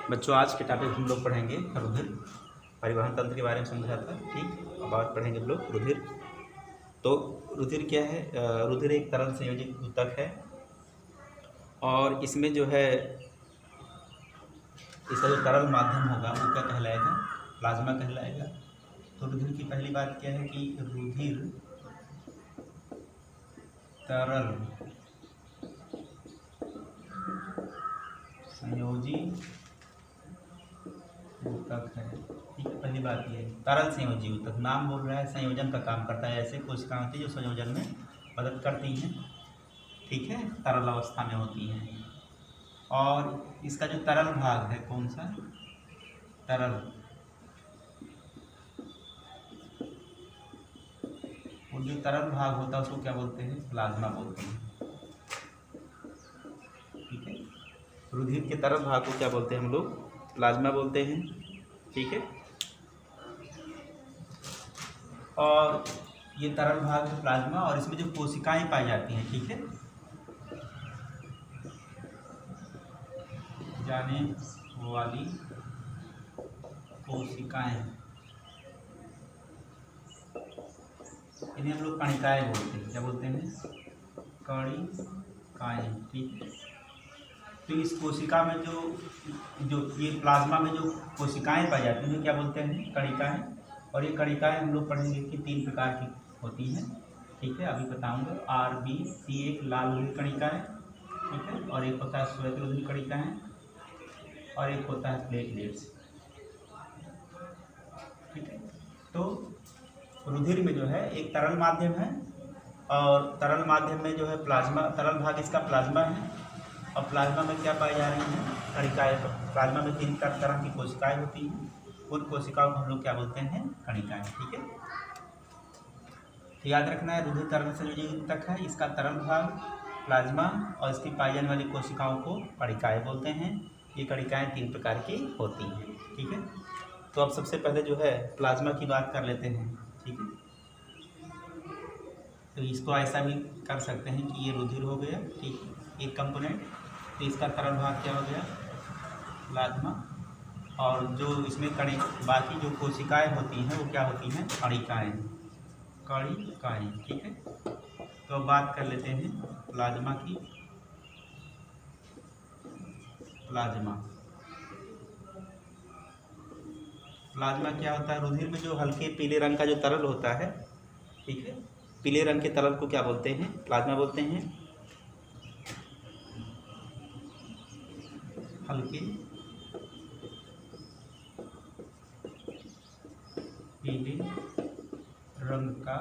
बच्चों आज के टॉपिक हम लोग पढ़ेंगे रुधिर परिवहन तंत्र के बारे में समझा था। ठीक, अब आज पढ़ेंगे हम लोग रुधिर। तो रुधिर क्या है? रुधिर एक तरल संयोजित ऊतक है और इसमें जो है इसका जो तरल माध्यम होगा वो क्या कहलाएगा? प्लाज्मा कहलाएगा। तो रुधिर की पहली बात क्या है कि रुधिर तरल संयोजी ऊतक है। ठीक है, पहली बात ये है तरल संयोजी ऊतक। नाम बोल रहा है संयोजन का काम करता है। ऐसे कोशिकाएं होती है जो संयोजन में मदद करती हैं, ठीक है, तरल अवस्था में होती हैं। और इसका जो तरल भाग है, कौन सा तरल, वो जो तरल भाग होता है उसको क्या बोलते हैं? प्लाज्मा बोलते हैं। ठीक है, रुधिर के तरल भाग को क्या बोलते हैं हम लोग? प्लाज्मा बोलते हैं। ठीक है, और ये तरल भाग है प्लाज्मा और इसमें जो कोशिकाएं पाई जाती हैं, ठीक है, जाने वाली कोशिकाएं, इन्हें हम लोग कणिकाएं बोलते हैं। क्या बोलते हैं? कणिकाएं। ठीक है, तो इस कोशिका में जो ये प्लाज्मा में जो कोशिकाएं पाई जाती हैं क्या बोलते हैं? कणिकाएं। और ये कणिकाएं हम लोग पढ़ेंगे कि 3 प्रकार की होती हैं। ठीक है, अभी बताऊंगा। RBC एक लाल रुधिर कणिका है, ठीक है, और एक होता है श्वेत रुधिर कणिका है, और एक होता है प्लेटलेट्स। ठीक है, तो रुधिर में जो है एक तरल माध्यम है और तरल माध्यम में जो है प्लाज्मा, तरल भाग इसका प्लाज्मा है और प्लाज्मा में क्या पाई जा रही हैं? कणिकाएं। प्लाज्मा में 3 तरह की कोशिकाएं होती हैं। उन कोशिकाओं को हम लोग क्या बोलते हैं? कणिकाएं। ठीक है, तो याद रखना है रुधिर तरल संयोजी ऊतक है, इसका तरल भाग प्लाज्मा और इसकी पाई जाने वाली कोशिकाओं को कणिकाएं बोलते हैं। ये कणिकाएं 3 प्रकार की होती हैं। ठीक है, तो अब सबसे पहले जो है प्लाज्मा की बात कर लेते हैं। ठीक है, तो इसको ऐसा भी कर सकते हैं कि ये रुधिर हो गया, ठीक है, एक कंपोनेंट, तो इसका तरल भाग क्या हो गया? प्लाज्मा। और जो इसमें बाकी जो कोशिकाएं होती हैं वो क्या होती हैं? कणिकाएं। कणिकाएं। ठीक है, तो अब बात कर लेते हैं प्लाज्मा की। प्लाज्मा प्लाज्मा क्या होता है? रुधिर में जो हल्के पीले रंग का जो तरल होता है, ठीक है, पीले रंग के तरल को क्या बोलते हैं? प्लाज्मा बोलते हैं। हल्के पीले रंग का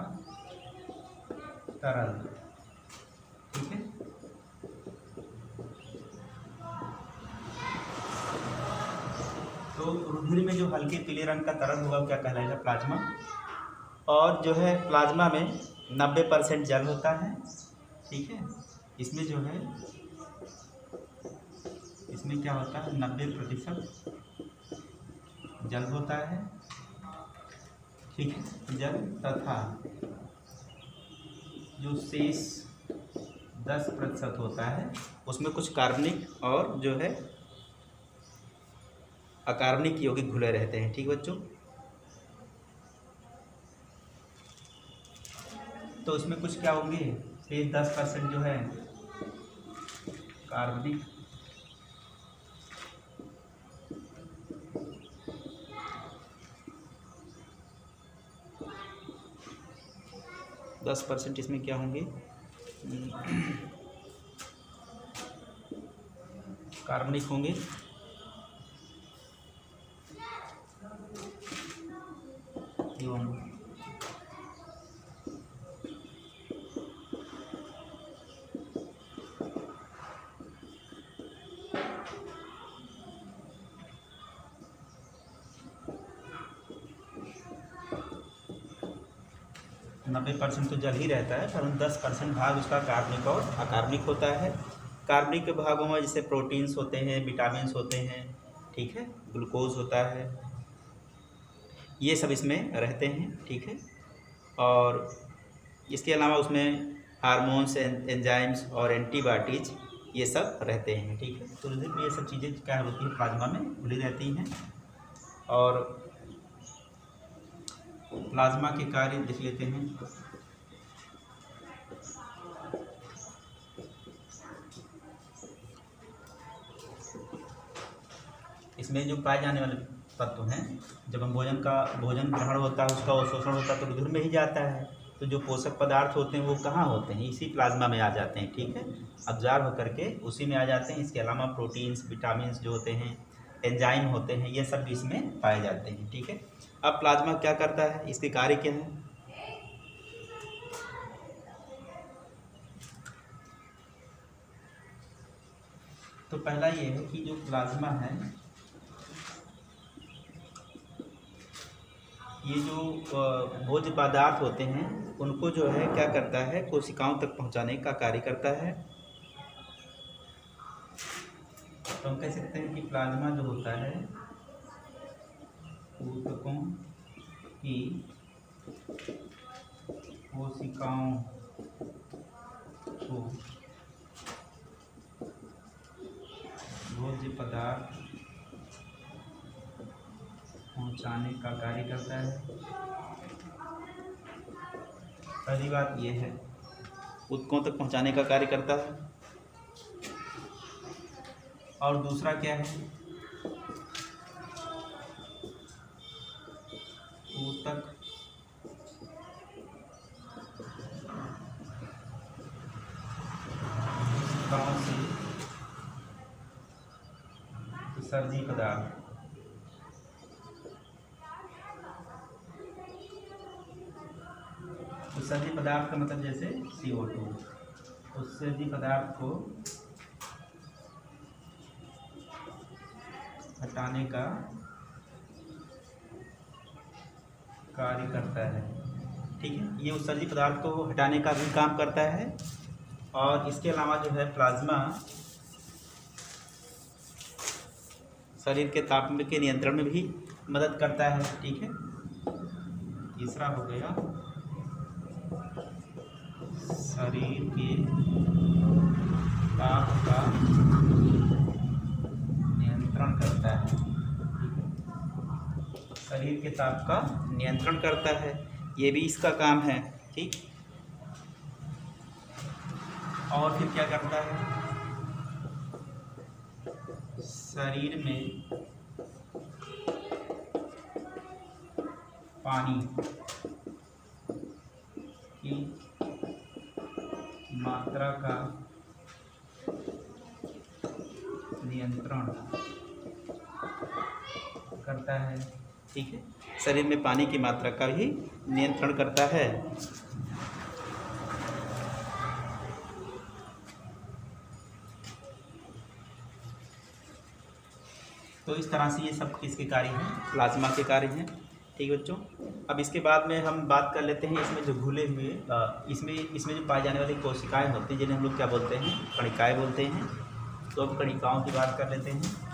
तरल। ठीक है, तो रुधिर में जो हल्के पीले रंग का तरल होगा वो क्या कहलाएगा? प्लाज्मा। और जो है प्लाज्मा में 90% जल होता है। ठीक है, इसमें जो है इसमें क्या होता है? 90% जल होता है। ठीक है, जल तथा जो शेष 10% होता है उसमें कुछ कार्बनिक और जो है अकार्बनिक यौगिक घुले रहते हैं। ठीक बच्चों, तो उसमें कुछ क्या होंगे? शेष 10% जो है कार्बनिक, 10% इसमें क्या होंगे? कार्बनिक होंगे। एवं 90% तो जल ही रहता है, परंतु 10% भाग उसका कार्बनिक और अकार्बनिक होता है। कार्बनिक के भागों में जैसे प्रोटीन्स होते हैं, विटामिन्स होते हैं, ठीक है, ग्लूकोज होता है, ये सब इसमें रहते हैं। ठीक है, और इसके अलावा उसमें हार्मोन्स, एंजाइम्स और एंटीबॉडीज ये सब रहते हैं। ठीक है, तो रुधिर में ये सब चीज़ें क्या होती है, प्लाज्मा में घुली रहती हैं। और प्लाज्मा के कार्य देख लेते हैं। इसमें जो पाए जाने वाले तत्व हैं, जब हम भोजन ग्रहण होता है, उसका अवशोषण होता है तो रुधिर में ही जाता है। तो जो पोषक पदार्थ होते हैं वो कहाँ होते हैं, इसी प्लाज्मा में आ जाते हैं। ठीक है, अब्जॉर्ब होकर के उसी में आ जाते हैं। इसके अलावा प्रोटीन्स, विटामिन्स जो होते हैं, एंजाइम होते हैं, ये सब भी इसमें पाए जाते हैं। ठीक है, अब प्लाज्मा क्या करता है, इसके कार्य क्या है। तो पहला ये है कि जो प्लाज्मा है, ये जो भोज्य पदार्थ होते हैं उनको जो है क्या करता है, कोशिकाओं तक पहुंचाने का कार्य करता है। तो हम कह सकते हैं कि प्लाज्मा जो होता है ऊतकों की कोशिकाओं को भोज्य पदार्थ पहुंचाने का कार्य करता है। पहली बात ये है, ऊतकों तक पहुंचाने का कार्य करता है। और दूसरा क्या है, ऊतक कोशिकाओं से विसर्जी पदार्थ उत्सर्जी पदार्थ का मतलब जैसे CO2, उत्सर्जी पदार्थ को हटाने का कार्य करता है। ठीक है, ये उत्सर्जी पदार्थ को हटाने का भी काम करता है। और इसके अलावा जो है प्लाज्मा शरीर के तापमान के नियंत्रण में भी मदद करता है। ठीक है, तीसरा हो गया शरीर के ताप का नियंत्रण करता है। शरीर के ताप का नियंत्रण करता है, ये भी इसका काम है। ठीक, और फिर क्या करता है, शरीर में पानी की मात्रा का नियंत्रण करता है। ठीक है, शरीर में पानी की मात्रा का भी नियंत्रण करता है। तो इस तरह से ये सब किसके कार्य हैं, प्लाज्मा के कार्य हैं। ठीक है बच्चों, अब इसके बाद में हम बात कर लेते हैं इसमें जो घुले हुए इसमें जो पाए जाने वाली कोशिकाएं होती हैं, जिन्हें हम लोग क्या बोलते हैं, कणिकाएं बोलते हैं। तो अब कणिकाओं की बात कर लेते हैं।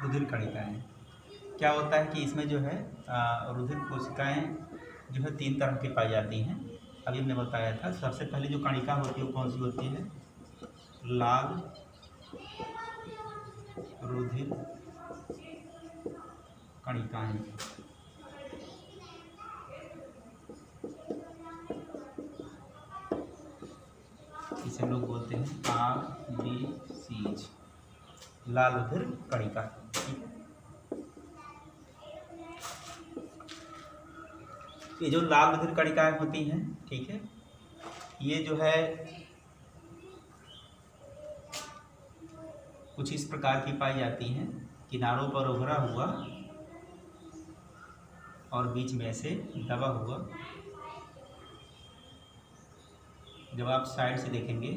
रुधिर कणिकाएं क्या होता है कि इसमें जो है रुधिर कोशिकाएं जो है 3 तरह की पाई जाती हैं। अभी हमने बताया था, सबसे पहले जो कणिका होती है वो कौन सी होती है, लाल रुधिर कणिकाएं। इसे हम लोग बोलते हैं RBCs, लाल रुधिर कणिका। ठीक है, ये जो लाल रुधिर कणिकाएं होती हैं, ठीक है, ये जो है कुछ इस प्रकार की पाई जाती हैं, किनारों पर उभरा हुआ और बीच में से दबा हुआ। जब आप साइड से देखेंगे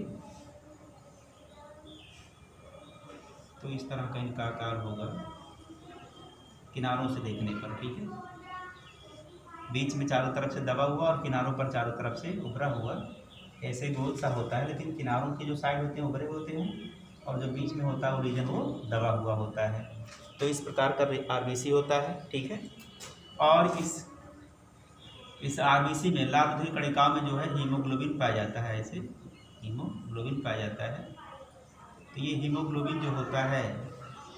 तो इस तरह का इनका आकार होगा किनारों से देखने पर, ठीक है। बीच में चारों तरफ से दबा हुआ और किनारों पर चारों तरफ से उभरा हुआ, ऐसे गोल सा होता है, लेकिन किनारों की जो साइड होते हैं उभरे होते हैं और जो बीच में होता है वो रीजन वो दबा हुआ होता है। तो इस प्रकार का आरबीसी होता है, ठीक है। और इस आरबीसी में लाल रुधिर कणिकाओं में जो है हीमोग्लोबिन पाया जाता है, ऐसे हीमोग्लोबिन पाया जाता है। तो ये हीमोग्लोबिन जो होता है,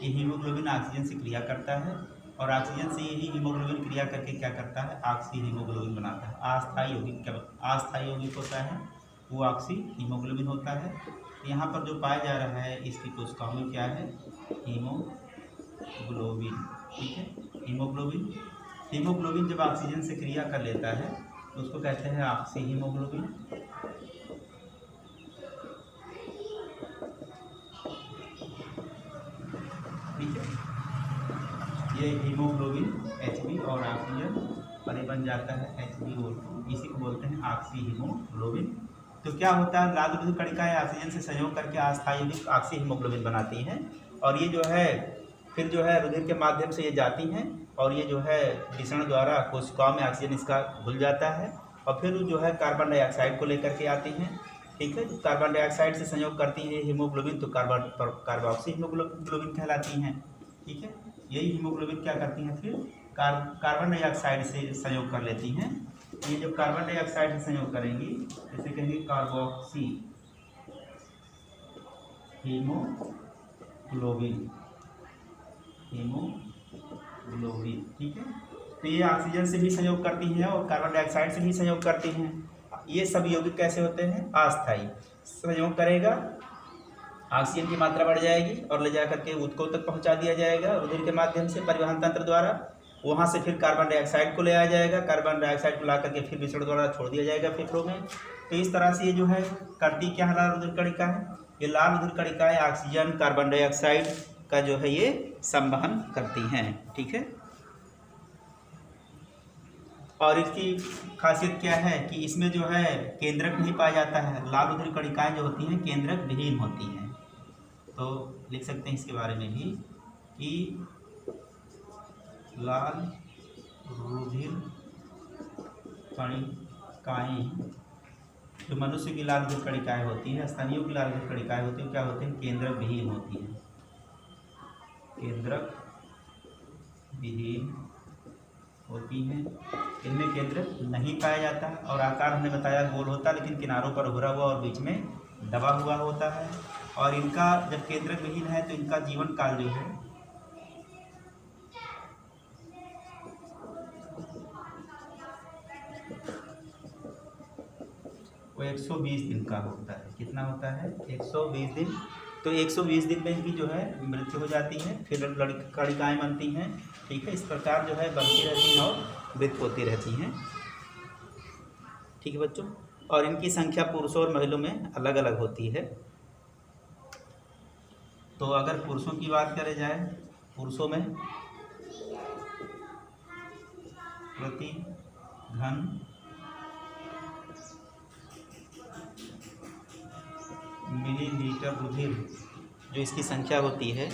ये हीमोग्लोबिन ऑक्सीजन से क्रिया करता है और ऑक्सीजन से यही हीमोग्लोबिन क्रिया करके क्या करता है, ऑक्सी हीमोग्लोबिन बनाता है। अस्थायी यौगिक होता है वो ऑक्सी हीमोग्लोबिन होता है। यहाँ पर जो पाया जा रहा है इसकी कोशिकाओं में क्या है, हीमोग्लोबिन, ठीक है। हीमोग्लोबिन जब ऑक्सीजन से क्रिया कर लेता है तो उसको कहते हैं ऑक्सी हीमोग्लोबिन, ठीक है। ये हीमोग्लोबिन Hb और ऑक्सीजन और ये बन जाता है HbO2, इसी को बोलते हैं ऑक्सी हीमोग्लोबिन। तो क्या होता है, लाल रुधिर कणिकाएं ऑक्सीजन से संयोग करके अस्थायी यौगिक ऑक्सी हीमोग्लोबिन बनाती हैं और ये जो है फिर जो है रुधिर के माध्यम से ये जाती हैं और ये जो है विषण द्वारा कोशिकाओं में ऑक्सीजन इसका घुल जाता है और फिर जो है कार्बन डाइऑक्साइड को लेकर के आती हैं, ठीक है। कार्बन डाइऑक्साइड से संयोग करती है हीमोग्लोबिन, तो कार्बोक्सी हीमोग्लोबिन कहलाती हैं, ठीक है। यही हीमोग्लोबिन क्या करती हैं, फिर कार्बन डाइऑक्साइड से संयोग कर लेती हैं। ये जब कार्बन डाइऑक्साइड से संयोग करेंगी इसे कहेंगे कार्बोक्सी हीमोग्लोबिन, ठीक है। तो ये ऑक्सीजन से भी संयोग करती हैं और कार्बन डाइऑक्साइड से भी संयोग करती हैं। ये सब यौगिक कैसे होते हैं, अस्थायी। संयोग करेगा, ऑक्सीजन की मात्रा बढ़ जाएगी और ले जाकर के ऊतकों तक पहुंचा दिया जाएगा रुधिर के माध्यम से परिवहन तंत्र द्वारा। वहाँ से फिर कार्बन डाइऑक्साइड को ले आया जाएगा, कार्बन डाइऑक्साइड को ला करके फिर विषण द्वारा छोड़ दिया जाएगा फेफड़ों में। तो इस तरह से ये जो है करती क्या है, लाल रुधिर कणिका है। ये लाल रुधिर कणिकाएं ऑक्सीजन कार्बन डाइऑक्साइड का जो है ये संवहन करती हैं, ठीक है। और इसकी खासियत क्या है कि इसमें जो है केंद्रक नहीं पाया जाता है। लाल रुधिर कणिकाएं जो होती हैं केंद्रक विहीन होती हैं। तो लिख सकते हैं इसके बारे में भी कि लाल रुधिर कणिकाएं जो मनुष्य की लाल रुधिर कणिकाएं होती हैं, स्तनियों की लाल रुधिर कणिकाएं होती हैं, क्या होते हैं, केंद्रक विहीन होती हैं, केंद्रक विहीन होती हैं। इनमें केंद्रक नहीं पाया जाता और आकार हमने बताया गोल होता है, लेकिन किनारों पर उभरा हुआ और बीच में दबा हुआ होता है। और इनका जब केंद्रक विहीन है तो इनका जीवन काल जो है वो 120 दिन का होता है। कितना होता है, 120 दिन। तो 120 दिन में इनकी जो है मृत्यु हो जाती है, फिर कणिकाएं बनती हैं, ठीक है। इस प्रकार जो है बनती रहती हैं और मृत्यु होती रहती हैं, ठीक है बच्चों। और इनकी संख्या पुरुषों और महिलाओं में अलग अलग होती है। तो अगर पुरुषों की बात करें जाए, पुरुषों में प्रति घन मिलीलीटर रुधिर जो इसकी संख्या होती है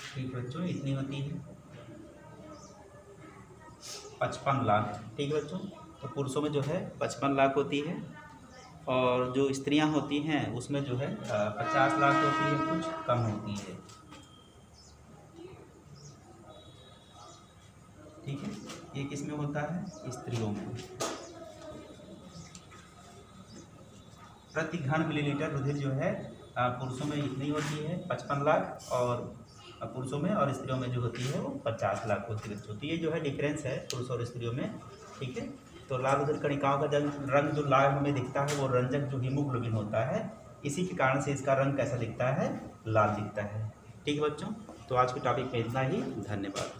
ठीक बच्चों इतनी होती है 55 लाख, ठीक है बच्चों। तो पुरुषों में जो है 55 लाख होती है और जो स्त्रियां होती हैं उसमें जो है 50 लाख होती है, कुछ कम होती है, ठीक है। ये किस में होता है, स्त्रियों में। प्रति घन मिलीलीटर रुधिर जो है पुरुषों में इतनी होती है 55 लाख और पुरुषों में, और स्त्रियों में जो होती है वो 50 लाख होती है। तो ये जो है डिफरेंस है पुरुष और स्त्रियों में, ठीक है। तो लाल रुधिर कणिकाओं का रंग जो लाल हमें दिखता है वो रंजक जो हीमोग्लोबिन होता है, इसी के कारण से इसका रंग कैसा दिखता है, लाल दिखता है, ठीक है बच्चों। तो आज के टॉपिक में इतना ही, धन्यवाद।